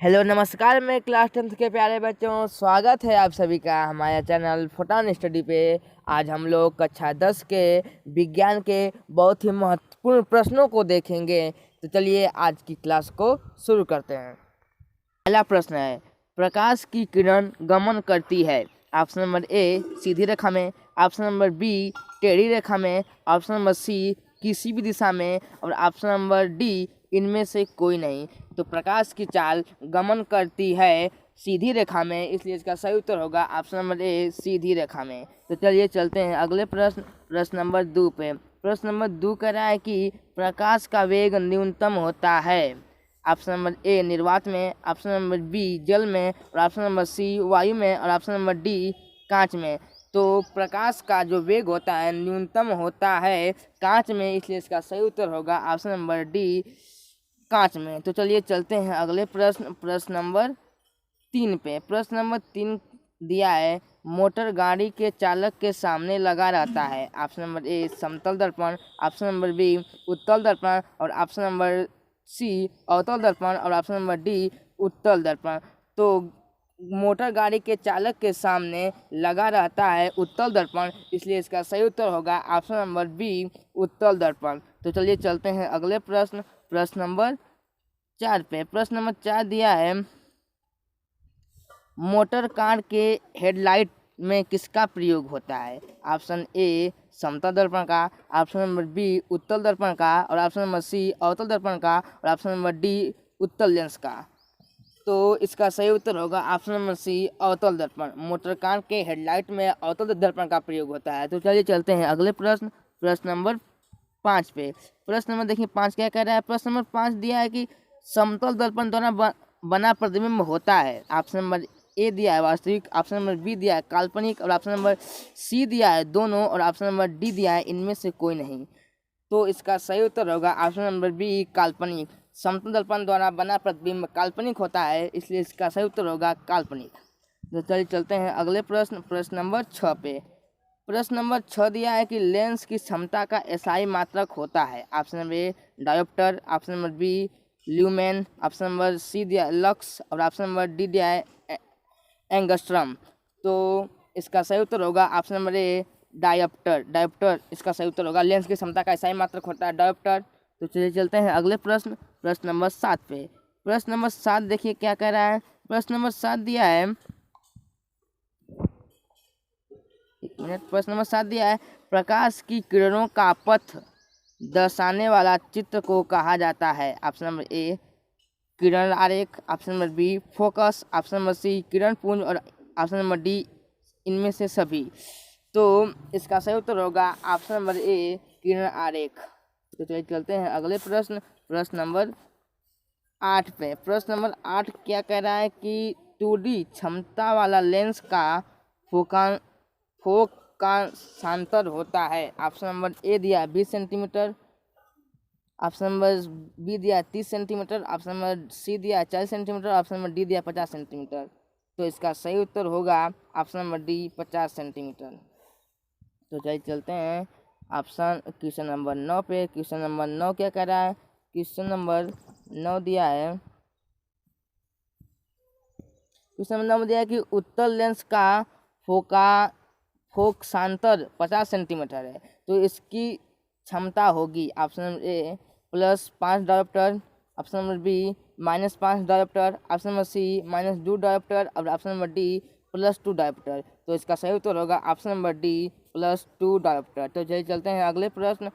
Hello नमस्कार, मैं class 10th के प्यारे बच्चों, स्वागत है आप सभी का हमारे चैनल फुटान स्टडी पे। आज हम लोग कक्षा 10 के विज्ञान के बहुत ही महत्वपूर्ण प्रश्नों को देखेंगे। तो चलिए आज की क्लास को शुरू करते हैं। पहला प्रश्न है, प्रकाश की किरण गमन करती है। ऑप्शन नंबर ए सीधी रेखा में, ऑप्शन नंबर बी टेढ़ी रेखा में, ऑप्शन नंबर सी किसी भी दिशा में और ऑप्शन नंबर डी इनमें से कोई नहीं। तो प्रकाश की चाल गमन करती है सीधी रेखा में, इसलिए इसका सही उत्तर होगा ऑप्शन नंबर ए सीधी रेखा में। तो चलिए चलते हैं अगले प्रश्न नंबर 2 पे। प्रश्न नंबर 2 कह रहा है कि प्रकाश का वेग न्यूनतम होता है। ऑप्शन नंबर ए निर्वात में, ऑप्शन नंबर बी जल में और ऑप्शन नंबर सी वायु में और ऑप्शन नंबर डी कांच में। तो प्रकाश का जो वेग होता है न्यूनतम होता है कांच में, इसलिए इसका सही उत्तर होगा ऑप्शन नंबर डी कांच में। तो चलिए चलते हैं अगले प्रश्न नंबर 3 पे। प्रश्न नंबर 3 दिया है, मोटर गाड़ी के चालक के सामने लगा रहता है। ऑप्शन नंबर ए समतल दर्पण, ऑप्शन नंबर बी उत्तल दर्पण और ऑप्शन नंबर सी अवतल दर्पण और ऑप्शन नंबर डी उत्तल दर्पण। तो मोटर गाड़ी के चालक के सामने लगा रहता है उत्तल दर्पण, इसलिए इसका सही उत्तर होगा ऑप्शन नंबर बी उत्तल दर्पण। तो चलिए चलते हैं अगले प्रश्न नंबर 4 पे। प्रश्न नंबर 4 दिया है, मोटर कार के हेडलाइट में किसका प्रयोग होता है। ऑप्शन ए समतल दर्पण का, ऑप्शन नंबर बी उत्तल दर्पण का और ऑप्शन नंबर सी अवतल दर्पण का और ऑप्शन नंबर डी उत्तल लेंस का। तो इसका सही उत्तर होगा ऑप्शन नंबर सी अवतल दर्पण। मोटर कार के हेडलाइट में अवतल दर्पण का प्रयोग होता है। तो चलिए चलते हैं अगले प्रश्न नंबर 5 पे। प्रश्न नंबर देखिए 5 क्या कह रहा है। प्रश्न नंबर 5 दिया है कि समतल दर्पण द्वारा बना प्रतिबिंब होता है। ऑप्शन नंबर ए दिया है वास्तविक, ऑप्शन नंबर बी दिया है काल्पनिक और ऑप्शन नंबर सी दिया है दोनों और ऑप्शन नंबर डी दिया है इनमें से कोई नहीं। तो इसका सही उत्तर होगा ऑप्शन नंबर बी काल्पनिक। समतल दर्पण द्वारा बना प्रतिबिंब काल्पनिक होता है, इसलिए इसका सही उत्तर होगा काल्पनिक। तो चलिए चलते हैं अगले प्रश्न नंबर 6 पे। प्रश्न नंबर 6 दिया है कि लेंस की क्षमता का एसआई मात्रक होता है। Option number A dioptre, option number B lumen, option number C दिया लक्स और ऑप्शन नंबर डी दिया है एंगस्ट्रम। तो इसका सही उत्तर होगा ऑप्शन नंबर ए डायोप्टर इसका सही उत्तर होगा। लेंस की क्षमता का एसआई मात्रक होता है डायोप्टर। तो चलिए चलते हैं अगले प्रश्न नंबर 7 पे। प्रश्न नंबर 7 देखिए क्या कह रहा है। प्रश्न नंबर 7 दिया है, प्रश्न नंबर 7 दिया है, प्रकाश की किरणों का पथ दर्शाने वाला चित्र को कहा जाता है। ऑप्शन नंबर ए किरण आरेख, option number B focus, option number C किरण पुंज और ऑप्शन नंबर डी इनमें से सभी। तो इसका सही उत्तर होगा ऑप्शन नंबर ए किरण आरेख। तो चलिए चलते हैं अगले प्रश्न नंबर 8 पे। प्रश्न नंबर 8 क्या कह रहा है कि 2D क्षमता वाला लेंस का फोकांतर होता है। ऑप्शन नंबर ए दिया 20 सेंटीमीटर, ऑप्शन नंबर बी दिया 30 सेंटीमीटर, ऑप्शन नंबर सी दिया 40 सेंटीमीटर, ऑप्शन नंबर डी दिया 50 सेंटीमीटर। तो इसका सही उत्तर होगा ऑप्शन नंबर डी 50 सेंटीमीटर। तो चलिए चलते हैं क्वेश्चन नंबर 9 पे। क्वेश्चन नंबर 9 क्या कह रहा है। क्वेश्चन नंबर 9 दिया है, क्वेश्चन नंबर 9 दिया है कि उत्तल लेंस का फोकसांतर 50 सेंटीमीटर है, तो इसकी क्षमता होगी option number A +5 dioptre, option number B -5 dioptre, option number C -2 dioptre और ऑप्शन नंबर डी +2 डायोप्टर। तो इसका सही उत्तर होगा ऑप्शन नंबर डी +2 डायोप्टर। तो चलिए चलते हैं अगले प्रश्न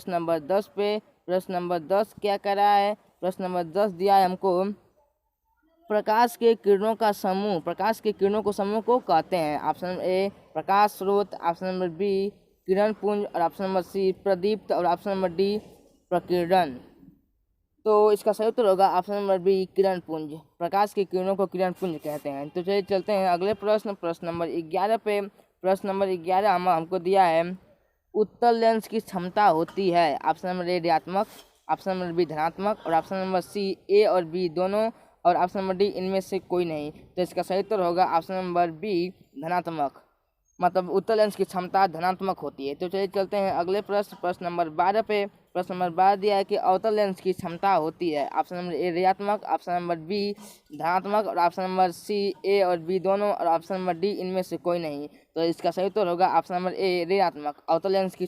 नंबर 10 पे। प्रश्न नंबर 10 क्या कह रहा है। प्रश्न नंबर 10 दिया है हमको, प्रकाश के किरणों को समूह को कहते हैं। ऑप्शन नंबर ए प्रकाश स्रोत, ऑप्शन नंबर बी किरण पुंज और ऑप्शन नंबर सी प्रदीप्त और ऑप्शन नंबर डी प्रकीर्णन। तो इसका सही उत्तर होगा ऑप्शन नंबर बी किरण पुंज। प्रकाश की किरणों को किरण पुंज कहते हैं। तो चलिए चलते हैं अगले प्रश्न नंबर 11 पे। प्रश्न नंबर 11 हमको दिया है, उत्तल लेंस की क्षमता होती है। ऑप्शन नंबर ए ऋणात्मक, ऑप्शन नंबर बी धनात्मक और ऑप्शन नंबर सी ए और बी दोनों और ऑप्शन नंबर डी इनमें से कोई नहीं। तो इसका सही उत्तर होगा ऑप्शन नंबर बी धनात्मक, मतलब उत्तल लेंस की क्षमता धनात्मक होती है। तो चलिए चलते हैं अगले प्रश्न नंबर 12 पे। प्रश्न नंबर 12 दिया है कि अवतल लेंस की क्षमता होती है। ऑप्शन नंबर ए ऋणात्मक, ऑप्शन नंबर बी धनात्मक और ऑप्शन नंबर सी ए और बी दोनों और ऑप्शन नंबर डी इनमें से कोई नहीं। तो इसका सही उत्तर होगा ऑप्शन नंबर ए ऋणात्मक। अवतल लेंस की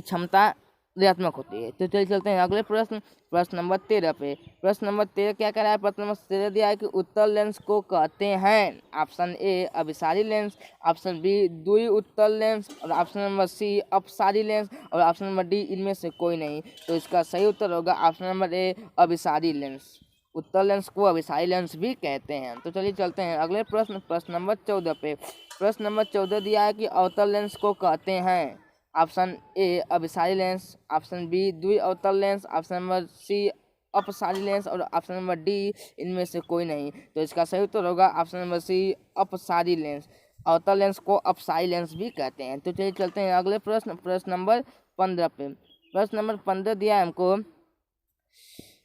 क्षमता ऋणात्मक होती है। तो चलिए चलते हैं अगले प्रश्न, प्रश्न नंबर 13 पे। प्रश्न नंबर 13 क्या कह रहा है? प्रश्न नंबर 13 दिया है कि उत्तल लेंस को कहते हैं। ऑप्शन ए अभिसारी लेंस, ऑप्शन बी द्वि उत्तल लेंस और ऑप्शन नंबर सी अपसारी लेंस और ऑप्शन नंबर डी इनमें से कोई नहीं। तो इसका सही उत्तर होगा ऑप्शन नंबर ए अभिसारी लेंस। उत्तल लेंस को अभिसारी लेंस भी कहते हैं। तो चलिए चलते हैं अगले प्रश्न, प्रश्न नंबर 14 पे। प्रश्न नंबर 14 दिया है कि अवतल लेंस को कहते हैं। ऑप्शन ए अभिसारी लेंस, ऑप्शन बी द्वि अवतल लेंस, ऑप्शन नंबर सी अपसारी लेंस और ऑप्शन नंबर डी इनमें से कोई नहीं। तो इसका सही उत्तर होगा ऑप्शन नंबर सी अपसारी लेंस। अवतल लेंस को अपसारी लेंस भी कहते हैं। तो चलिए चलते हैं अगले प्रश्न, प्रश्न नंबर 15 पे। प्रश्न नंबर 15 दिया है हमको,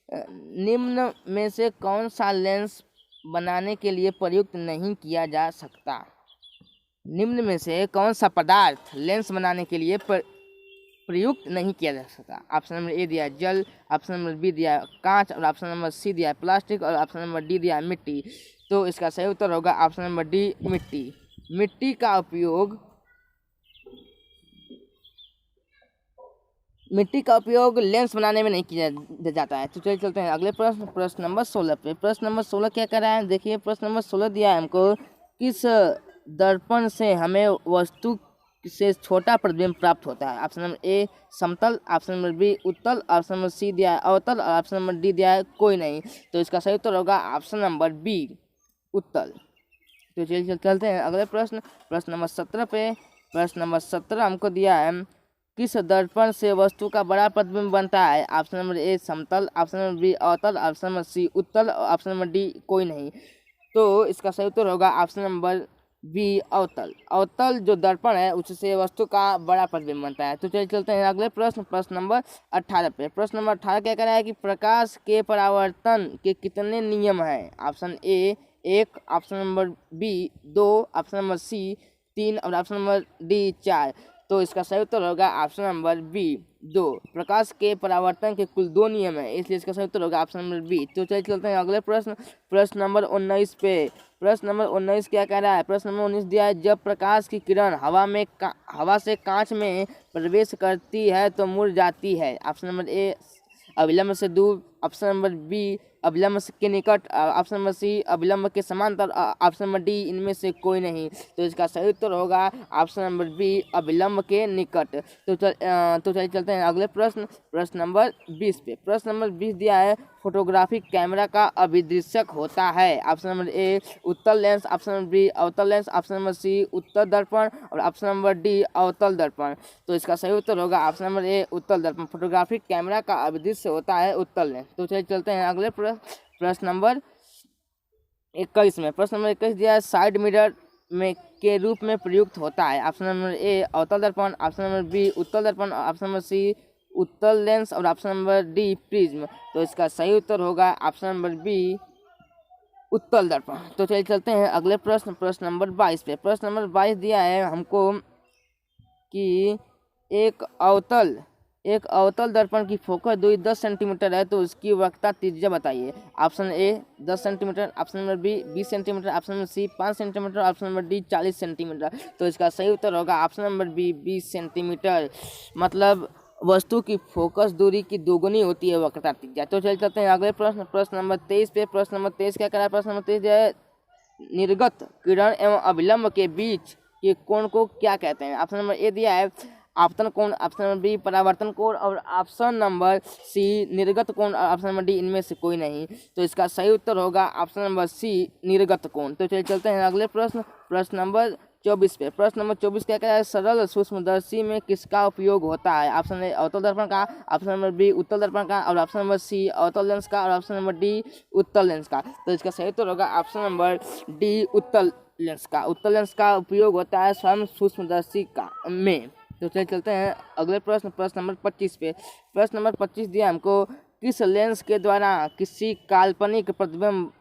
निम्न में से कौन सा लेंस बनाने के लिए प्रयुक्त नहीं किया जा सकता? निम्न में से कौन सा पदार्थ लेंस बनाने के लिए प्रयुक्त नहीं किया जा सकता? ऑप्शन नंबर ए दिया है जल, ऑप्शन नंबर बी दिया है कांच और ऑप्शन नंबर सी दिया है प्लास्टिक और ऑप्शन नंबर डी दिया है मिट्टी। तो इसका सही उत्तर होगा ऑप्शन नंबर डी मिट्टी। मिट्टी का उपयोग लेंस बनाने में नहीं किया जाता है। तो चलिए चलते हैं अगले प्रश्न, प्रश्न नंबर 16 पे। प्रश्न नंबर 16 क्या कर रहा है? देखिए प्रश्न नंबर 16 दिया है हमको, किस दर्पण से हमें वस्तु से छोटा प्रतिबिंब प्राप्त होता है? ऑप्शन नंबर ए समतल, ऑप्शन नंबर बी उत्तल, ऑप्शन नंबर सी दिया है अवतल और ऑप्शन नंबर डी दिया है कोई नहीं। तो इसका सही उत्तर होगा ऑप्शन नंबर बी उत्तल। तो चलिए चलते हैं अगले प्रश्न, प्रश्न नंबर 17 पे। प्रश्न नंबर 17 हमको दिया है, किस दर्पण से वस्तु का बड़ा प्रतिबिंब बनता है? ऑप्शन नंबर ए समतल, ऑप्शन नंबर बी अवतल, ऑप्शन नंबर सी उत्तल और ऑप्शन नंबर डी कोई नहीं। तो इसका सही उत्तर होगा ऑप्शन नंबर बी अवतल। अवतल जो दर्पण है उससे वस्तु का बड़ा प्रतिबिंब बनता है। तो चलिए चलते हैं अगले प्रश्न, प्रश्न नंबर 18 पे। प्रश्न नंबर 18 क्या कह रहा है कि प्रकाश के परावर्तन के कितने नियम हैं? Option A 1, option number B 2, option number C 3 और ऑप्शन नंबर डी 4। तो इसका सही उत्तर होगा ऑप्शन नंबर बी 2। प्रकाश के परावर्तन के कुल 2 नियम है, इसलिए इसका सही उत्तर होगा ऑप्शन नंबर बी। तो चलिए चलते हैं अगले प्रश्न, प्रश्न नंबर 19 पे। प्रश्न नंबर 19 क्या कह रहा है? प्रश्न नंबर 19 दिया है, जब प्रकाश की किरण हवा से कांच में प्रवेश करती है तो मुड़ जाती है। ऑप्शन नंबर ए अविलंब से दूर, ऑप्शन नंबर बी अविलंब के निकट, ऑप्शन नंबर सी अविलंब के समांतर, ऑप्शन नंबर डी इनमें से कोई नहीं। तो इसका सही उत्तर होगा ऑप्शन नंबर बी अविलंब के निकट। तो चलिए चलते हैं अगले प्रश्न, प्रश्न नंबर 20 पे। प्रश्न नंबर 20 दिया है, फोटोग्राफिक कैमरा का अभिदृश्यक होता है। ऑप्शन नंबर ए उत्तल लेंस, ऑप्शन नंबर बी अवतल लेंस, ऑप्शन नंबर सी उत्तल दर्पण और ऑप्शन नंबर डी अवतल दर्पण। तो इसका सही उत्तर होगा ऑप्शन नंबर ए उत्तल दर्पण। फोटोग्राफिक कैमरा का अभिदृश्य होता है उत्तल लेंस। तो चलिए चलते हैं अगले प्रश्न नंबर 21 में। प्रश्न नंबर 21 दिया है, साइड मिरर में के रूप में प्रयुक्त होता है। ऑप्शन नंबर ए अवतल दर्पण, ऑप्शन नंबर बी उत्तल दर्पण, ऑप्शन नंबर सी उत्तल लेंस और ऑप्शन नंबर डी प्रिज्म। तो इसका सही उत्तर होगा ऑप्शन नंबर बी उत्तल दर्पण। तो चलिए चलते हैं अगले प्रश्न, प्रश्न नंबर 22 पे। प्रश्न नंबर 22 दिया है हमको कि एक अवतल दर्पण की फोकस दूरी 10 सेंटीमीटर है, तो उसकी वक्रता त्रिज्या बताइए। Option A 10 centimetre, option number B 20 centimetre, option number C 5 centimetre, option number D 40 centimetre. तो इसका सही उत्तर होगा ऑप्शन नंबर बी 20 सेंटीमीटर। मतलब वस्तु की फोकस दूरी की दोगुनी होती है वक्रता त्रिज्या। तो चलिए चलते हैं अगले प्रश्न, प्रश्न नंबर 23 पे। प्रश्न नंबर 23 क्या कह रहा है? प्रश्न नंबर 23 है, निर्गत किरण एवं अभिलंब के बीच के कोण को क्या कहते हैं? ऑप्शन नंबर ए दिया है आपतन कोण, ऑप्शन नंबर बी परावर्तन कोण और ऑप्शन नंबर सी निर्गत कोण और ऑप्शन नंबर डी इनमें से कोई नहीं। तो इसका सही उत्तर होगा ऑप्शन नंबर सी निर्गत कोण। तो चलिए चलते हैं अगले प्रश्न, प्रश्न नंबर 24 पे। प्रश्न नंबर 24 क्या कहता है? सरल सूक्ष्मदर्शी में किसका उपयोग होता है? ऑप्शन ए अवतल दर्पण का, ऑप्शन नंबर बी उत्तल दर्पण का और ऑप्शन नंबर सी अवतल लेंस का और ऑप्शन नंबर डी उत्तल लेंस का। तो इसका सही उत्तर होगा ऑप्शन नंबर डी उत्तल लेंस का। उत्तल लेंस का उपयोग होता है स्वयं सूक्ष्मदर्शी का में। तो चलिए चलते हैं अगले प्रश्न, प्रश्न नंबर 25 पे। प्रश्न नंबर 25 दिया हमको, किस लेंस के द्वारा किसी काल्पनिक प्रतिबिंब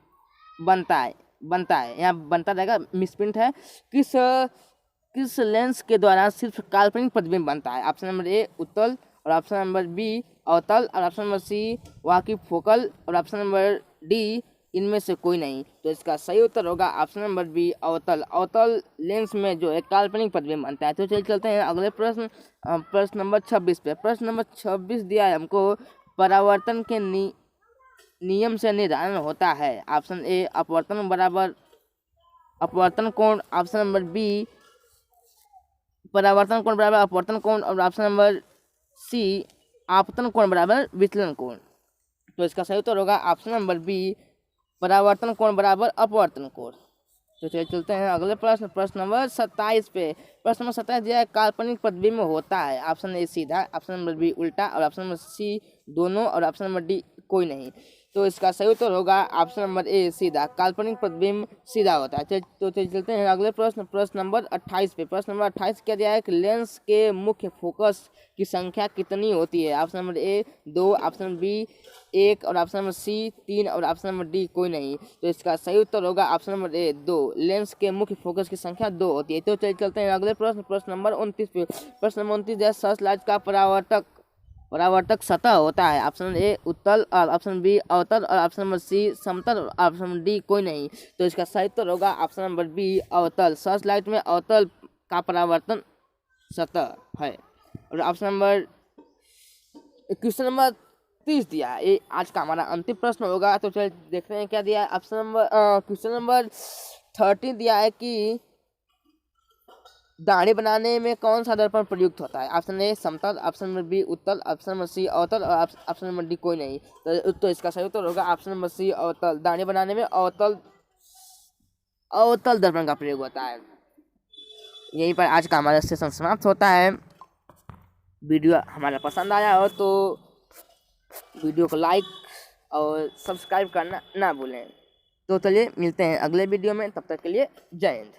बनता है? यहाँ बनता रहेगा, मिसप्रिंट है। किस किस लेंस के द्वारा सिर्फ काल्पनिक प्रतिबिंब बनता है? ऑप्शन नंबर ए उत्तल, और ऑप्शन नंबर बी अवतल, और ऑप्शन नंबर सी वाकी फोकल, और ऑप्शन नंबर डी इनमें से कोई नहीं। तो इसका सही उत्तर होगा ऑप्शन नंबर बी अवतल। अवतल लेंस में जो है काल्पनिक प्रतिबिंब बनता है। तो चलिए चलते हैं अगले प्रश्न, प्रश्न नंबर 26 पे। प्रश्न नंबर 26 दिया है हमको, परावर्तन के नियम से निर्धारण होता है। ऑप्शन ए अपवर्तन बराबर अपवर्तन कोण, ऑप्शन नंबर बी परावर्तन कोण बराबर अपवर्तन कोण, और ऑप्शन नंबर सी आपतन कोण बराबर विचलन कोण। तो इसका सही उत्तर होगा ऑप्शन नंबर बी परावर्तन कोण बराबर अपवर्तन कोण। तो चलिए चलते हैं अगले प्रश्न, प्रश्न नंबर 27 पे। प्रश्न नंबर 27 दिया है, काल्पनिक प्रतिबिंब होता है। ऑप्शन ए सीधा, ऑप्शन नंबर बी उल्टा, और ऑप्शन नंबर सी दोनों, और ऑप्शन नंबर डी कोई नहीं। तो इसका सही उत्तर होगा ऑप्शन नंबर ए सीधा। काल्पनिक प्रतिबिंब सीधा होता है। तो चलते हैं अगले प्रश्न, प्रश्न नंबर 28 पे। प्रश्न नंबर 28 क्या दिया है कि लेंस के मुख्य फोकस की संख्या कितनी होती है? Option number A 2, option number B 1, और ऑप्शन नंबर सी 3, और ऑप्शन नंबर डी कोई नहीं। तो इसका सही उत्तर होगा ऑप्शन नंबर ए 2। लेंस के मुख्य फोकस की संख्या 2 होती है। तो चलते हैं अगले प्रश्न, प्रश्न नंबर 29 पे। प्रश्न नंबर 29 दिया, सर्च का परावर्तक सतह होता है। ऑप्शन ए उत्तल, और ऑप्शन बी अवतल, और ऑप्शन नंबर सी समतल, और ऑप्शन नंबर डी कोई नहीं। तो इसका सही उत्तर होगा ऑप्शन नंबर बी अवतल। सर्च लाइट में अवतल का परावर्तन सतह है। और ऑप्शन नंबर क्वेश्चन नंबर 30 दिया है, ये आज का हमारा अंतिम प्रश्न होगा। तो चलिए देखते हैं क्या दिया है। ऑप्शन नंबर क्वेश्चन नंबर 30 दिया है कि दाढ़ी बनाने में कौन सा दर्पण प्रयुक्त होता है? ऑप्शन ए समतल, ऑप्शन नंबर बी उत्तल, ऑप्शन नंबर सी अवतल, और ऑप्शन नंबर डी कोई नहीं। तो इसका सही उत्तर होगा ऑप्शन नंबर सी अवतल। दाढ़ी बनाने में अवतल दर्पण का प्रयोग होता है। यहीं पर आज का हमारा सेशन समाप्त होता है। वीडियो हमारा पसंद आया हो तो वीडियो को लाइक और सब्सक्राइब करना ना भूलें। तो चलिए मिलते हैं अगले वीडियो में, तब तक के लिए जय हिंद।